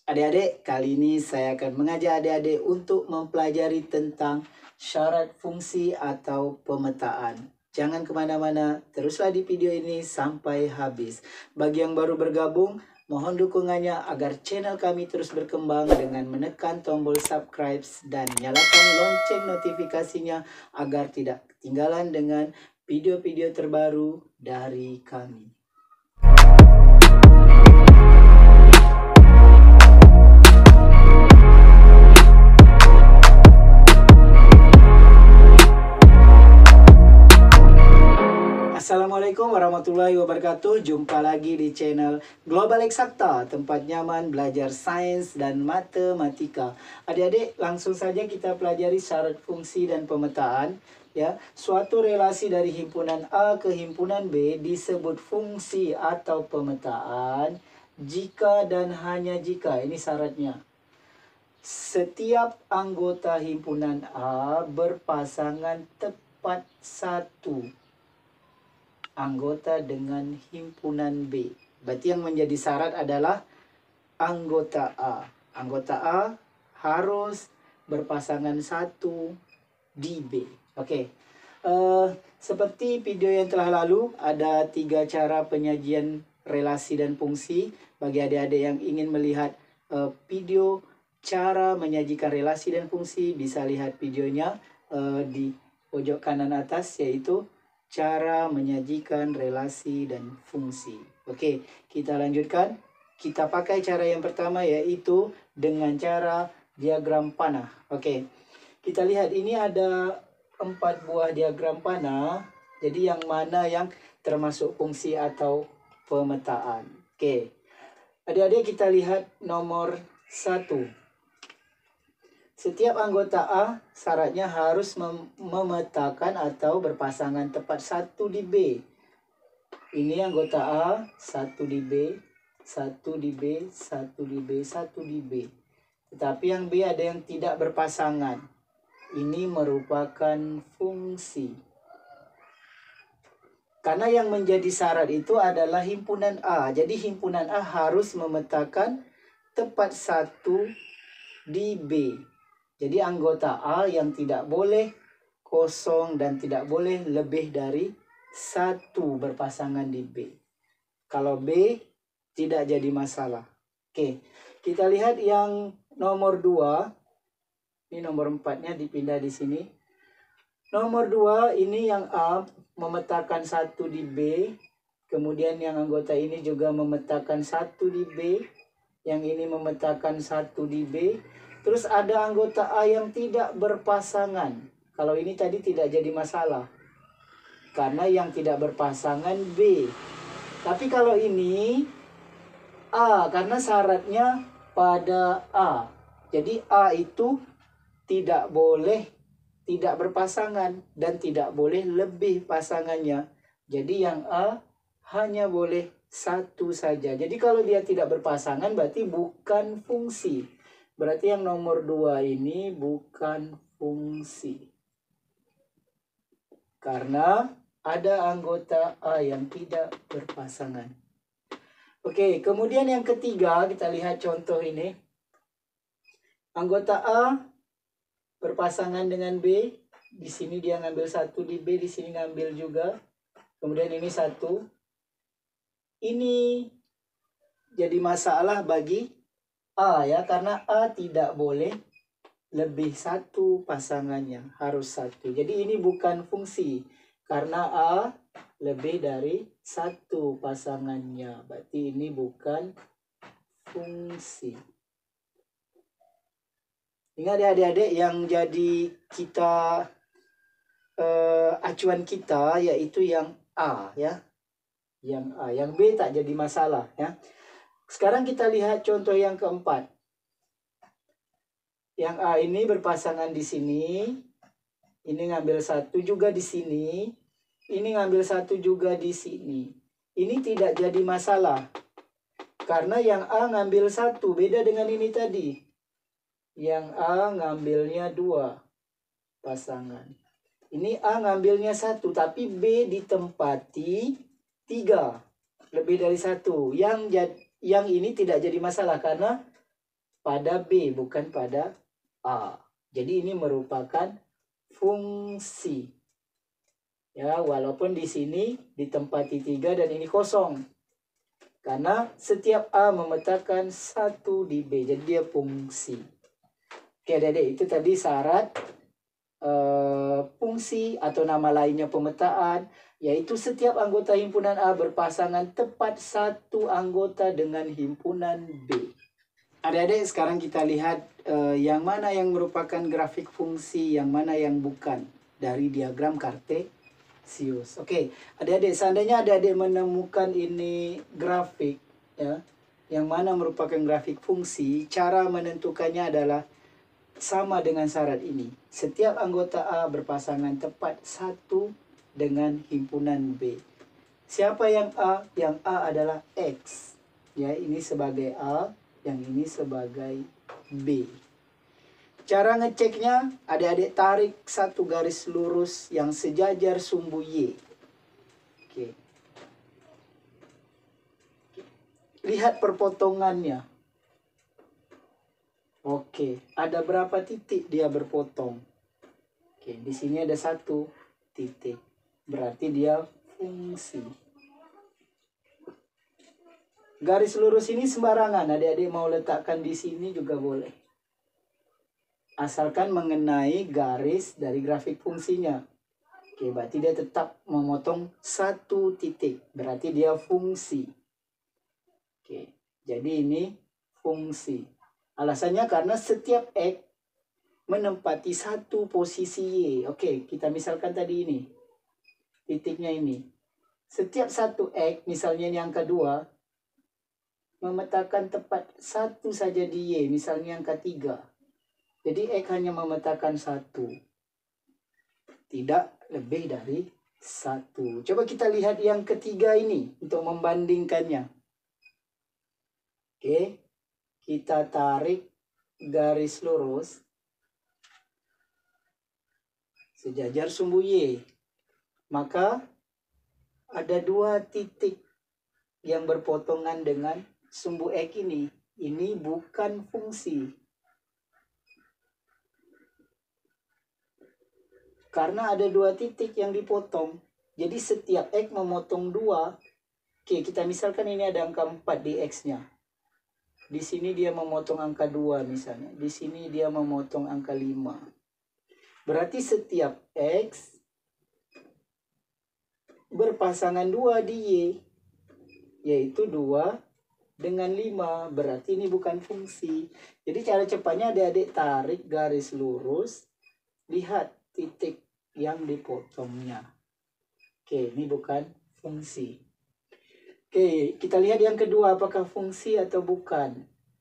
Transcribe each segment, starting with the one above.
Adik-adik, kali ini saya akan mengajak adik-adik untuk mempelajari tentang syarat fungsi atau pemetaan. Jangan kemana-mana, teruslah di video ini sampai habis. Bagi yang baru bergabung, mohon dukungannya agar channel kami terus berkembang dengan menekan tombol subscribe dan nyalakan lonceng notifikasinya agar tidak ketinggalan dengan video-video terbaru dari kami. Assalamualaikum warahmatullahi wabarakatuh. Jumpa lagi di channel Global Eksakta, tempat nyaman belajar sains dan matematika. Adik-adik, langsung saja kita pelajari syarat fungsi dan pemetaan. Ya, suatu relasi dari himpunan A ke himpunan B disebut fungsi atau pemetaan jika dan hanya jika, ini syaratnya, setiap anggota himpunan A berpasangan tepat satu anggota dengan himpunan B. Berarti yang menjadi syarat adalah anggota A. Anggota A harus berpasangan satu di B. Oke. Seperti video yang telah lalu, ada 3 cara penyajian relasi dan fungsi. Bagi adik-adik yang ingin melihat video cara menyajikan relasi dan fungsi, bisa lihat videonya di pojok kanan atas, yaitu cara menyajikan relasi dan fungsi. Oke, kita lanjutkan. Kita pakai cara yang pertama, yaitu dengan cara diagram panah. Oke, kita lihat ini ada 4 buah diagram panah. Jadi yang mana yang termasuk fungsi atau pemetaan? Oke, adik-adik kita lihat nomor 1. Setiap anggota A syaratnya harus memetakan atau berpasangan tepat satu di B. Ini anggota A, satu di B, satu di B, satu di B, satu di B. Tetapi yang B ada yang tidak berpasangan. Ini merupakan fungsi. Karena yang menjadi syarat itu adalah himpunan A. Jadi himpunan A harus memetakan tepat satu di B. Jadi anggota A yang tidak boleh kosong dan tidak boleh lebih dari 1 berpasangan di B. Kalau B tidak jadi masalah. Oke, kita lihat yang nomor 2. Ini nomor 4-nya dipindah di sini. Nomor 2 ini yang A memetakan 1 di B. Kemudian yang anggota ini juga memetakan 1 di B. Yang ini memetakan 1 di B. Terus ada anggota A yang tidak berpasangan. Kalau ini tadi tidak jadi masalah. Karena yang tidak berpasangan B. Tapi kalau ini A, karena syaratnya pada A. Jadi A itu tidak boleh tidak berpasangan dan tidak boleh lebih pasangannya. Jadi yang A hanya boleh 1 saja. Jadi kalau dia tidak berpasangan berarti bukan fungsi. Berarti yang nomor 2 ini bukan fungsi. Karena ada anggota A yang tidak berpasangan. Oke, kemudian yang ketiga, kita lihat contoh ini. Anggota A berpasangan dengan B. Di sini dia ngambil 1 di B, di sini ngambil juga. Kemudian ini 1. Ini jadi masalah bagi A ya, karena A tidak boleh lebih 1 pasangannya, harus 1. Jadi ini bukan fungsi karena A lebih dari 1 pasangannya. Berarti ini bukan fungsi. Ingat ya adik-adik, yang jadi kita acuan kita yaitu yang A ya. Yang A, yang B tak jadi masalah ya. Sekarang kita lihat contoh yang keempat. Yang A ini berpasangan di sini. Ini ngambil 1 juga di sini. Ini ngambil 1 juga di sini. Ini tidak jadi masalah. Karena yang A ngambil 1. Beda dengan ini tadi. Yang A ngambilnya 2 pasangan. Ini A ngambilnya 1. Tapi B ditempati 3. Lebih dari 1. Yang ini tidak jadi masalah karena pada B, bukan pada A. Jadi ini merupakan fungsi. Ya, walaupun di sini ditempati 3 dan ini kosong. Karena setiap A memetakan 1 di B, jadi dia fungsi. Oke adik-adik, itu tadi syarat fungsi atau nama lainnya pemetaan, yaitu setiap anggota himpunan A berpasangan tepat satu anggota dengan himpunan B. Adik-adik, sekarang kita lihat yang mana yang merupakan grafik fungsi, yang mana yang bukan dari diagram Kartesius. Oke, adik-adik, seandainya adik-adik menemukan ini grafik, ya, yang mana merupakan grafik fungsi, cara menentukannya adalah sama dengan syarat ini. Setiap anggota A berpasangan tepat satu dengan himpunan B. Siapa yang A? Yang A adalah X. Ya, ini sebagai A, yang ini sebagai B. Cara ngeceknya, adik-adik tarik satu garis lurus yang sejajar sumbu Y. Oke. Lihat perpotongannya. Oke, ada berapa titik dia berpotong? Oke, di sini ada 1 titik. Berarti dia fungsi. Garis lurus ini sembarangan, adik-adik mau letakkan di sini juga boleh. Asalkan mengenai garis dari grafik fungsinya. Oke, berarti dia tetap memotong 1 titik. Berarti dia fungsi. Oke, jadi ini fungsi. Alasannya karena setiap X menempati 1 posisi Y. Oke, kita misalkan tadi ini. Titiknya ini. Setiap 1 X, misalnya ini angka 2, memetakan tepat 1 saja di Y, misalnya angka 3. Jadi X hanya memetakan 1. Tidak lebih dari 1. Coba kita lihat yang ketiga ini untuk membandingkannya. Oke, kita tarik garis lurus sejajar sumbu Y. Maka ada 2 titik yang berpotongan dengan sumbu X ini. Ini bukan fungsi. Karena ada 2 titik yang dipotong. Jadi setiap X memotong 2. Oke, kita misalkan ini ada angka 4 di X-nya. Di sini dia memotong angka 2 misalnya. Di sini dia memotong angka 5. Berarti setiap X berpasangan 2 di Y. Yaitu 2 dengan 5. Berarti ini bukan fungsi. Jadi cara cepatnya adik-adik tarik garis lurus. Lihat titik yang dipotongnya. Oke, ini bukan fungsi. Oke, kita lihat yang kedua, apakah fungsi atau bukan.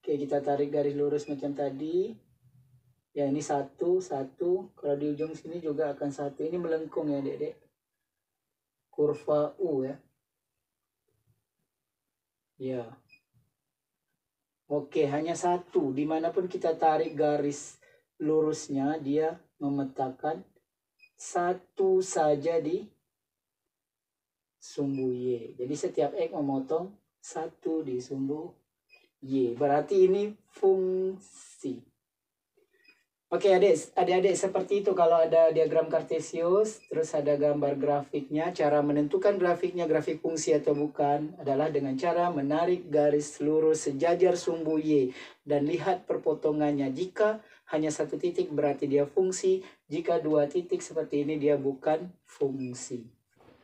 Oke, kita tarik garis lurus macam tadi. Ya, ini 1, 1. Kalau di ujung sini juga akan 1. Ini melengkung ya, Dek. Kurva U ya. Ya. Oke, hanya 1. Dimanapun kita tarik garis lurusnya, dia memetakan 1 saja di sumbu Y. Jadi setiap X memotong 1 di sumbu Y. Berarti ini fungsi. Oke adik-adik seperti itu kalau ada diagram Kartesius. Terus ada gambar grafiknya. Cara menentukan grafiknya grafik fungsi atau bukan adalah dengan cara menarik garis lurus sejajar sumbu Y. Dan lihat perpotongannya. Jika hanya 1 titik berarti dia fungsi. Jika 2 titik seperti ini dia bukan fungsi.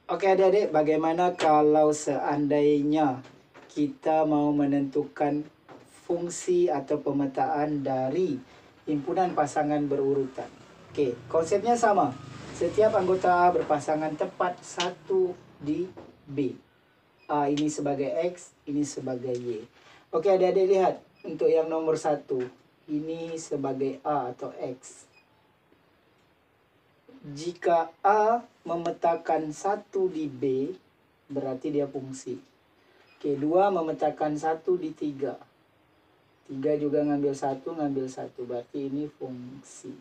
Oke adik-adik, bagaimana kalau seandainya kita mau menentukan fungsi atau pemetaan dari himpunan pasangan berurutan? Oke, konsepnya sama. Setiap anggota A berpasangan tepat 1 di B. A ini sebagai X, ini sebagai Y. Oke adik-adik lihat, untuk yang nomor 1, ini sebagai A atau X. Jika A memetakan 1 di B, berarti dia fungsi. Oke, 2 memetakan 1 di 3. 3 juga ngambil 1, berarti ini fungsi.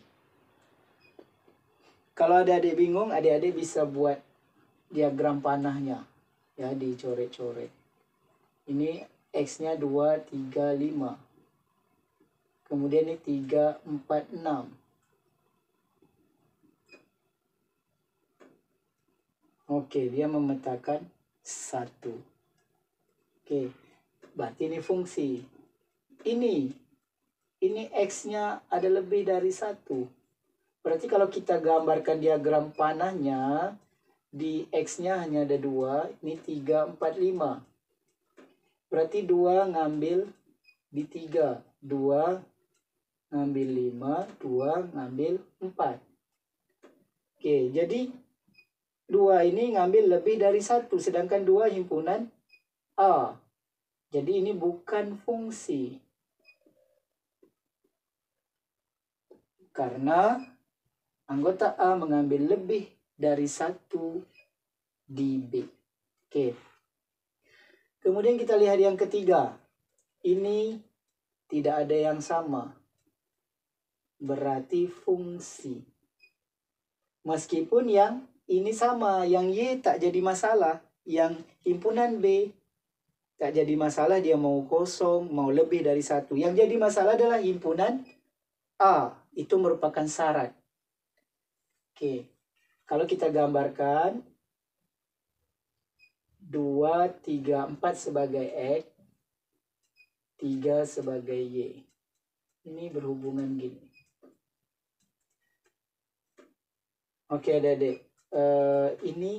Kalau adik-adik bingung, adik-adik bisa buat diagram panahnya. Ya, dicoret-coret. Ini X-nya 2, 3, 5. Kemudian ini 3, 4, 6. Oke, dia memetakan 1. Oke, berarti ini fungsi. Ini X-nya ada lebih dari 1. Berarti kalau kita gambarkan diagram panahnya, di X-nya hanya ada 2. Ini 3, 4, 5. Berarti 2 ngambil di 3. 2 ngambil 5, 2 ngambil 4. Oke, jadi 2 ini ngambil lebih dari 1, sedangkan 2 himpunan A. Jadi ini bukan fungsi. Karena anggota A mengambil lebih dari 1 di B. Oke. Kemudian kita lihat yang ketiga. Ini tidak ada yang sama. Berarti fungsi. Meskipun yang ini sama, yang Y tak jadi masalah. Yang himpunan B tak jadi masalah, dia mau kosong, mau lebih dari 1. Yang jadi masalah adalah himpunan A. Itu merupakan syarat. Oke. Kalau kita gambarkan 2, 3, 4 sebagai X, 3 sebagai Y. Ini berhubungan gini. Oke adik-adik. Ini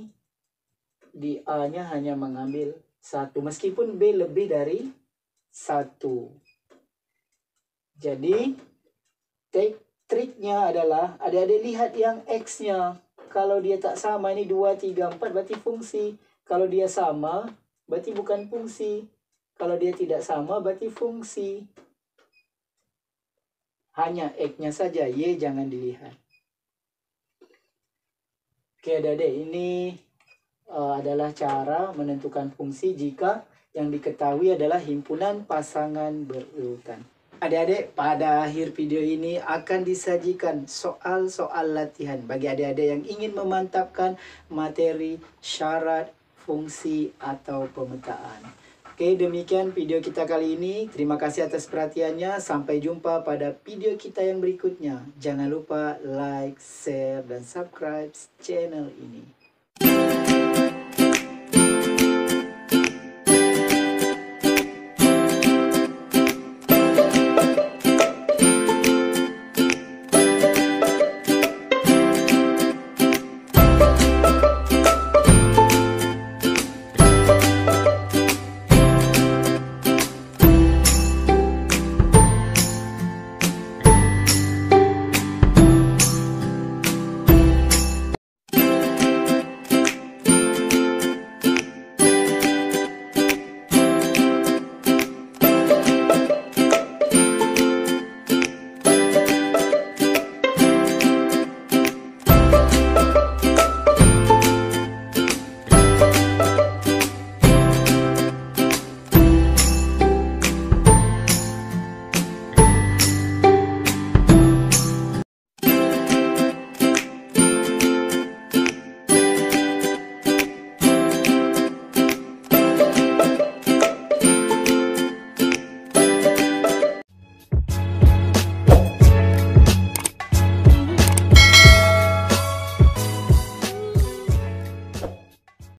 di A-nya hanya mengambil 1. Meskipun B lebih dari 1. Jadi triknya adalah adik-adik lihat yang X-nya. Kalau dia tak sama, ini 2, 3, 4 berarti fungsi. Kalau dia sama, berarti bukan fungsi. Kalau dia tidak sama, berarti fungsi. Hanya X-nya saja, Y jangan dilihat. Oke adik-adik, ini adalah cara menentukan fungsi jika yang diketahui adalah himpunan pasangan berurutan. Adik-adik, pada akhir video ini akan disajikan soal-soal latihan bagi adik-adik yang ingin memantapkan materi, syarat, fungsi, atau pemetaan. Oke, demikian video kita kali ini. Terima kasih atas perhatiannya. Sampai jumpa pada video kita yang berikutnya. Jangan lupa like, share, dan subscribe channel ini.